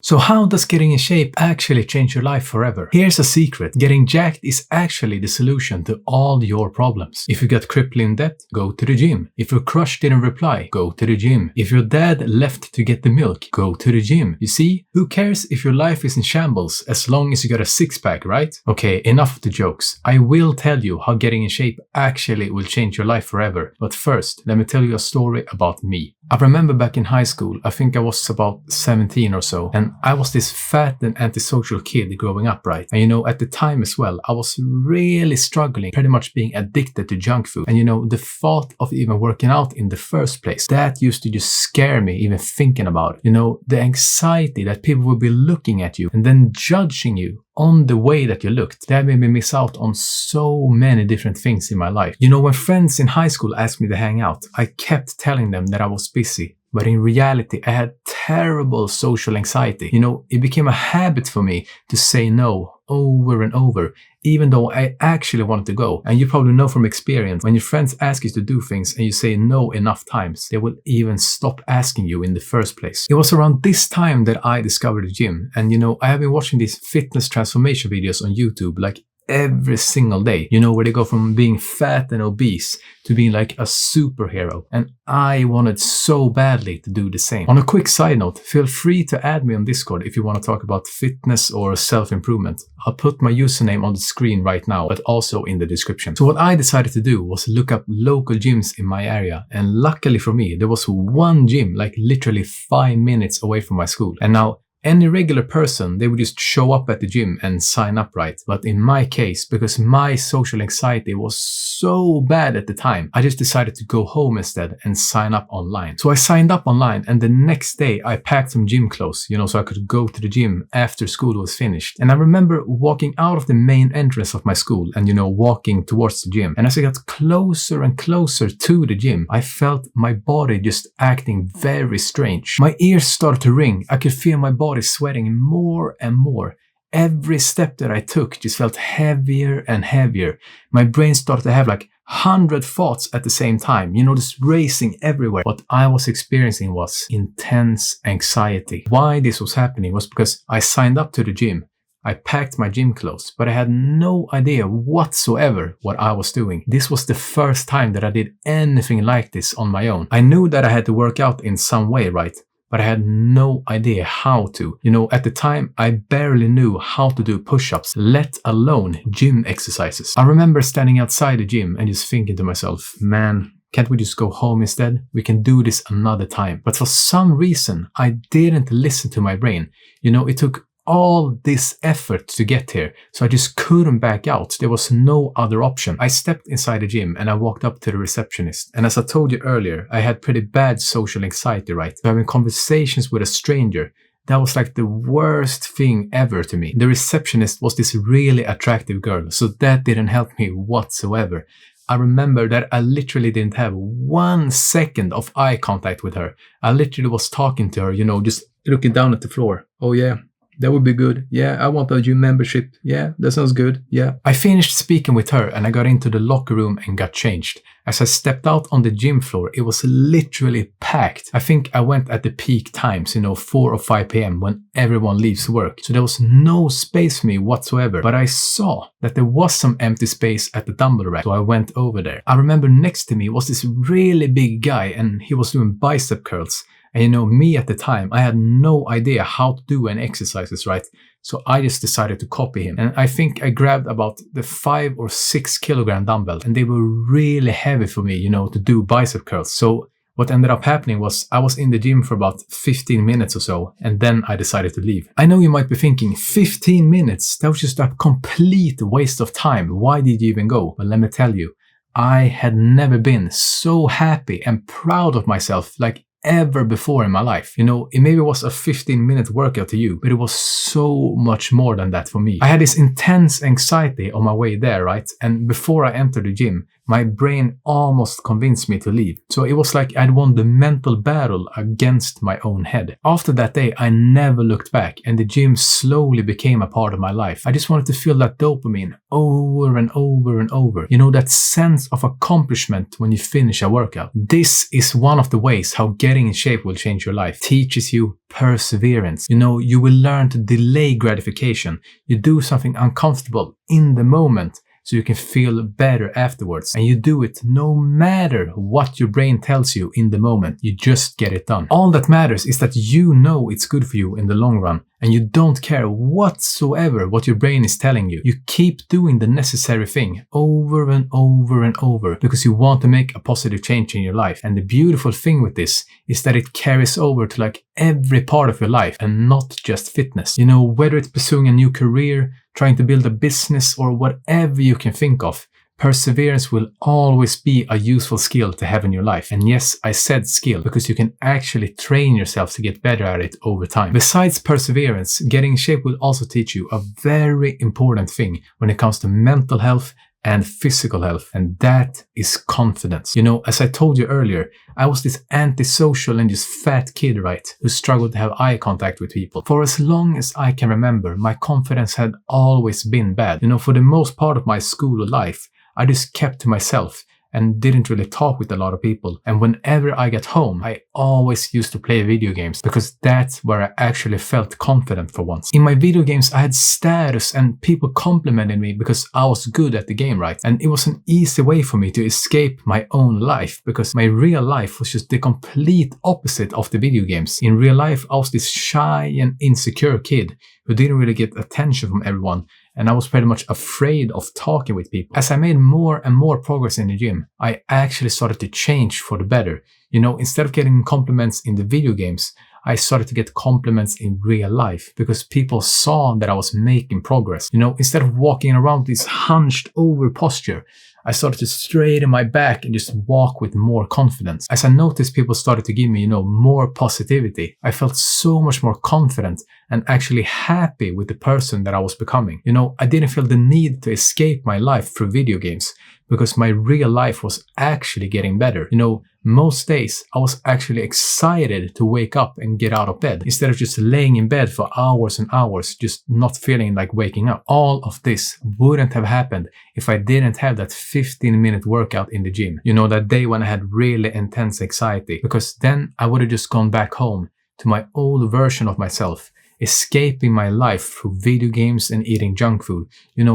So how does getting in shape actually change your life forever? Here's a secret. Getting jacked is actually the solution to all your problems. If you got crippling debt, go to the gym. If your crush didn't reply, go to the gym. If your dad left to get the milk, go to the gym. You see, who cares if your life is in shambles as long as you got a six-pack, right? Okay, enough of the jokes. I will tell you how getting in shape actually will change your life forever. But first, let me tell you a story about me. I remember back in high school, I think I was about 17 or so, and I was this fat and antisocial kid growing up, right? And you know, at the time as well, I was really struggling, pretty much being addicted to junk food. And you know, the thought of even working out in the first place, that used to just scare me even thinking about it. You know, the anxiety that people would be looking at you and then judging you on the way that you looked, that made me miss out on so many different things in my life. You know, when friends in high school asked me to hang out, I kept telling them that I was busy. But in reality, I had terrible social anxiety. You know, it became a habit for me to say no over and over, even though I actually wanted to go. And you probably know from experience, when your friends ask you to do things and you say no enough times, they will even stop asking you in the first place. It was around this time that I discovered the gym. And you know, I have been watching these fitness transformation videos on YouTube like every single day, you know, where they go from being fat and obese to being like a superhero. And I wanted so badly to do the same. On a quick side note, feel free to add me on Discord if you want to talk about fitness or self-improvement. I'll put my username on the screen right now, but also in the description. So what I decided to do was look up local gyms in my area. And luckily for me, there was one gym like literally 5 minutes away from my school. And now, any regular person, they would just show up at the gym and sign up, right? But in my case, because my social anxiety was so bad at the time, I just decided to go home instead and sign up online. So I signed up online, and the next day I packed some gym clothes, you know, so I could go to the gym after school was finished. And I remember walking out of the main entrance of my school and, you know, walking towards the gym. And as I got closer and closer to the gym, I felt my body just acting very strange. My ears started to ring. I could feel my body sweating more and more. Every step that I took just felt heavier and heavier. My brain started to have like 100 thoughts at the same time, you know, just racing everywhere. What I was experiencing was intense anxiety. Why this was happening was because I signed up to the gym. I packed my gym clothes, but I had no idea whatsoever what I was doing. This was the first time that I did anything like this on my own. I knew that I had to work out in some way, right? But I had no idea how to. You know, at the time, I barely knew how to do push-ups, let alone gym exercises. I remember standing outside the gym and just thinking to myself, man, can't we just go home instead? We can do this another time. But for some reason, I didn't listen to my brain. You know, it took all this effort to get here, so I just couldn't back out. There was no other option. I stepped inside the gym and I walked up to the receptionist. And as I told you earlier, I had pretty bad social anxiety, right? So having conversations with a stranger, that was like the worst thing ever to me. The receptionist was this really attractive girl, so that didn't help me whatsoever. I remember that I literally didn't have 1 second of eye contact with her. I literally was talking to her, you know, just looking down at the floor. Oh yeah, that would be good. Yeah, I want a gym membership. Yeah, that sounds good. Yeah. I finished speaking with her and I got into the locker room and got changed. As I stepped out on the gym floor, it was literally packed. I think I went at the peak times, you know, 4 or 5 p.m. when everyone leaves work. So there was no space for me whatsoever. But I saw that there was some empty space at the dumbbell rack. So I went over there. I remember next to me was this really big guy and he was doing bicep curls. And you know, me at the time, I had no idea how to do any exercises, right? So I just decided to copy him. And I think I grabbed about the 5 or 6 kilogram dumbbell and they were really heavy for me, you know, to do bicep curls. So what ended up happening was I was in the gym for about 15 minutes or so, and then I decided to leave. I know you might be thinking, 15 minutes? That was just a complete waste of time. Why did you even go? Well, let me tell you, I had never been so happy and proud of myself like ever before in my life. You know, it maybe was a 15-minute workout to you, but it was so much more than that for me. I had this intense anxiety on my way there, right? And before I entered the gym, my brain almost convinced me to leave. So it was like I'd won the mental battle against my own head. After that day, I never looked back, and the gym slowly became a part of my life. I just wanted to feel that dopamine over and over and over. You know, that sense of accomplishment when you finish a workout. This is one of the ways how getting in shape will change your life. It teaches you perseverance. You know, you will learn to delay gratification. You do something uncomfortable in the moment so you can feel better afterwards. And you do it no matter what your brain tells you in the moment. You just get it done. All that matters is that you know it's good for you in the long run. And you don't care whatsoever what your brain is telling you. You keep doing the necessary thing over and over and over because you want to make a positive change in your life. And the beautiful thing with this is that it carries over to like every part of your life and not just fitness. You know, whether it's pursuing a new career, trying to build a business, or whatever you can think of, perseverance will always be a useful skill to have in your life. And yes, I said skill because you can actually train yourself to get better at it over time. Besides perseverance, getting in shape will also teach you a very important thing when it comes to mental health and physical health, and that is confidence. You know, as I told you earlier, I was this antisocial and just fat kid, right, who struggled to have eye contact with people. For as long as I can remember, my confidence had always been bad. You know, for the most part of my school life, I just kept to myself and didn't really talk with a lot of people. And whenever I got home, I always used to play video games because that's where I actually felt confident for once. In my video games, I had status and people complimented me because I was good at the game, right? And it was an easy way for me to escape my own life because my real life was just the complete opposite of the video games. In real life, I was this shy and insecure kid who didn't really get attention from everyone. And I was pretty much afraid of talking with people. As I made more and more progress in the gym, I actually started to change for the better. You know, instead of getting compliments in the video games, I started to get compliments in real life because people saw that I was making progress. You know, instead of walking around with this hunched over posture, I started to straighten my back and just walk with more confidence. As I noticed people started to give me, more positivity, I felt so much more confident and actually happy with the person that I was becoming. You know, I didn't feel the need to escape my life through video games because my real life was actually getting better. You know, most days I was actually excited to wake up and get out of bed instead of just laying in bed for hours and hours, just not feeling like waking up. All of this wouldn't have happened if I didn't have that 15-minute workout in the gym. You know, that day when I had really intense anxiety, because then I would have just gone back home to my old version of myself, escaping my life through video games and eating junk food,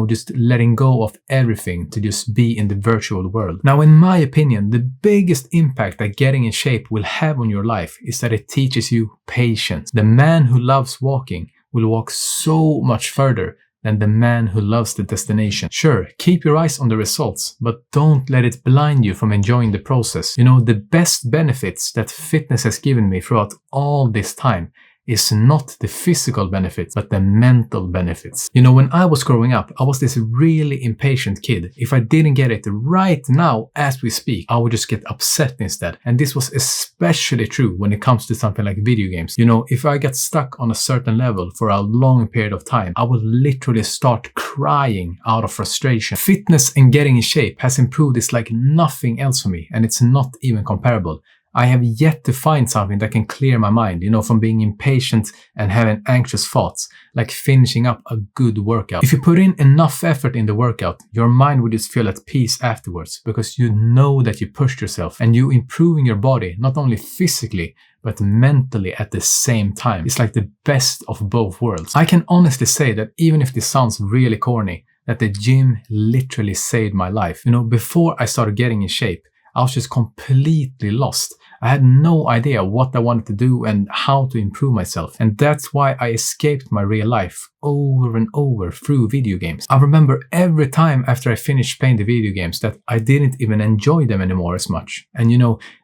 just letting go of everything to just be in the virtual world. Now, in my opinion, the biggest impact that getting in shape will have on your life is that it teaches you patience. The man who loves walking will walk so much further than the man who loves the destination. Sure, keep your eyes on the results, but don't let it blind you from enjoying the process. The best benefits that fitness has given me throughout all this time is not the physical benefits, but the mental benefits. When I was growing up, I was this really impatient kid. If I didn't get it right now as we speak, I would just get upset instead. And this was especially true when it comes to something like video games. If I get stuck on a certain level for a long period of time, I would literally start crying out of frustration. Fitness and getting in shape has improved this like nothing else for me, and it's not even comparable. I have yet to find something that can clear my mind, from being impatient and having anxious thoughts, like finishing up a good workout. If you put in enough effort in the workout, your mind will just feel at peace afterwards because you know that you pushed yourself and you improving your body, not only physically, but mentally at the same time. It's like the best of both worlds. I can honestly say that even if this sounds really corny, that the gym literally saved my life. Before I started getting in shape, I was just completely lost. I had no idea what I wanted to do and how to improve myself. And that's why I escaped my real life over and over through video games. I remember every time after I finished playing the video games that I didn't even enjoy them anymore as much. And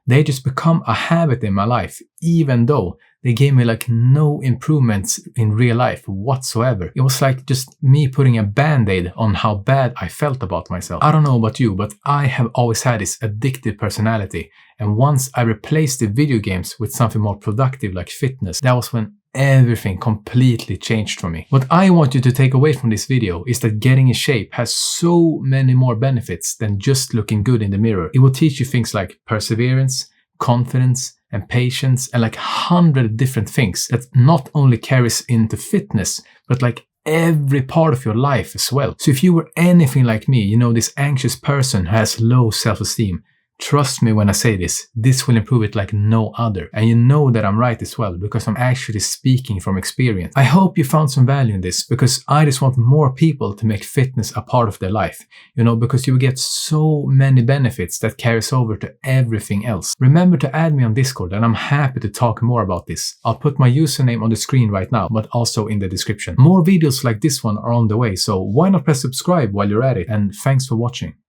they just become a habit in my life, even though they gave me like no improvements in real life whatsoever. It was like just me putting a band-aid on how bad I felt about myself. I don't know about you, but I have always had this addictive personality. And once I replaced the video games with something more productive like fitness, that was when everything completely changed for me. What I want you to take away from this video is that getting in shape has so many more benefits than just looking good in the mirror. It will teach you things like perseverance, confidence, and patience, and like 100 different things that not only carries into fitness, but like every part of your life as well. So if you were anything like me, you know, this anxious person who has low self-esteem, trust me when I say this will improve it like no other. And you know that I'm right as well, because I'm actually speaking from experience. I hope you found some value in this, because I just want more people to make fitness a part of their life. You know, because you will get so many benefits that carries over to everything else. Remember to add me on Discord, and I'm happy to talk more about this. I'll put my username on the screen right now, but also in the description. More videos like this one are on the way, so why not press subscribe while you're at it, and thanks for watching.